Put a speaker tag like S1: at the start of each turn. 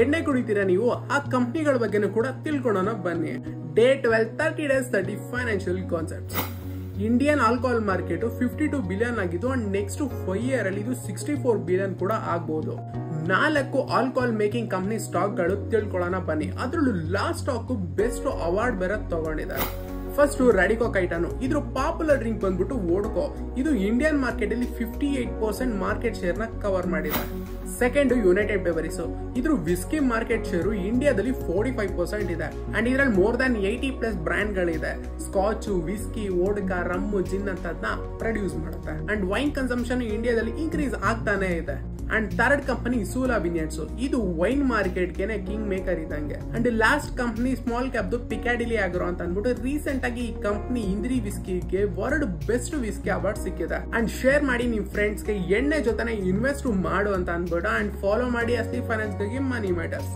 S1: ಎಣ್ಣೆ ಕುಡಿತೀರಾ ನೀವು, ಆ ಕಂಪ್ನಿಗಳ ಬಗ್ಗೆನೂ ಕೂಡ ತಿಳ್ಕೊಳ್ಳೋಣ ಬನ್ನಿ. Day 12 30 days 30 financial concepts. Indian alcohol market 52 billion ಆಗಿದ್ದು ಅಂಡ್ ನೆಕ್ಸ್ಟ್ 5 year ಅಲ್ಲಿ ಇದು 64 ಬಿಲಿಯನ್ ಕೂಡ ಆಗಬಹುದು. 4 ಆಲ್ಕೋಹಾಲ್ ಮೇಕಿಂಗ್ ಕಂಪನಿ ಸ್ಟಾಕ್ ಗಳು ತಿಳ್ಕೊಳ್ಳೋಣ ಬನ್ನಿ. ಅದರಲ್ಲೂ ಲಾಸ್ಟ್ ಸ್ಟಾಕ್ ಬೆಸ್ಟ್ ಅವಾರ್ಡ್ ಬೇರೆ ತಗೊಂಡಿದೆ. ಫಸ್ಟ್ ರ್ಯಾಡಿಕೋ ಕೈಟಾನು, ಇದ್ರ ಪಾಪ್ಯುಲರ್ ಡ್ರಿಂಕ್ ಬಂದ್ಬಿಟ್ಟು ವೋಡ್ಕೋ. ಇದು ಇಂಡಿಯನ್ ಮಾರ್ಕೆಟ್ ಅಲ್ಲಿ 58% ಮಾರ್ಕೆಟ್ ಶೇರ್ ನ ಕವರ್ ಮಾಡಿದೆ. ಸೆಕೆಂಡ್ ಯುನೈಟೆಡ್ ಬೆವರೀಸ್, ಇದ್ರ ವಿಸ್ಕಿ ಮಾರ್ಕೆಟ್ ಶೇರು ಇಂಡಿಯಾದಲ್ಲಿ 45% ಇದೆ ಅಂಡ್ ಇದ್ರಲ್ಲಿ ಮೋರ್ ದನ್ 80+ ಬ್ರ್ಯಾಂಡ್ ಗಳಿದೆ. Scotch, whisky, vodka, rum, gin ಅಂತದ್ನ ಪ್ರೊಡ್ಯೂಸ್ ಮಾಡುತ್ತೆ ಅಂಡ್ ವೈನ್ ಕನ್ಸಂಪ್ಷನ್ ಇಂಡಿಯಾದಲ್ಲಿ ಇನ್ಕ್ರೀಸ್ ಆಗ್ತಾನೆ ಇದೆ. And third company Sula vineyards, ಇದು ವೈನ್ ಮಾರ್ಕೆಟ್ ಗೆನೆ ಕಿಂಗ್ ಮೇಕರ್ ಇದ್ದಂಗೆ. And last company small cap Piccadilly Agro ಅಂತ ಅಂದ್ಬಿಟ್ಟು ರೀಸೆಂಟ್ ಆಗಿ ಈ ಕಂಪನಿ ಇಂದ್ರಿ ವಿಸ್ಕಿಗೆ ವರ್ಲ್ಡ್ ಬೆಸ್ಟ್ ವಿಸ್ಕಿ ಅವಾರ್ಡ್ ಸಿಕ್ಕಿದೆ. ಅಂಡ್ ಶೇರ್ ಮಾಡಿ ನಿಮ್ ಫ್ರೆಂಡ್ಸ್ ಗೆ ಎಣ್ಣೆ ಜೊತೆನೆ ಇನ್ವೆಸ್ಟ್ ಮಾಡು ಅಂತ ಅನ್ಬಿಟ್ಟು ಅಂಡ್ ಫಾಲೋ ಮಾಡಿ ಅಸ್ಲಿ ಫೈನಾನ್ಸ್ ಗೆ ಮನಿ ಮ್ಯಾಟರ್ಸ್.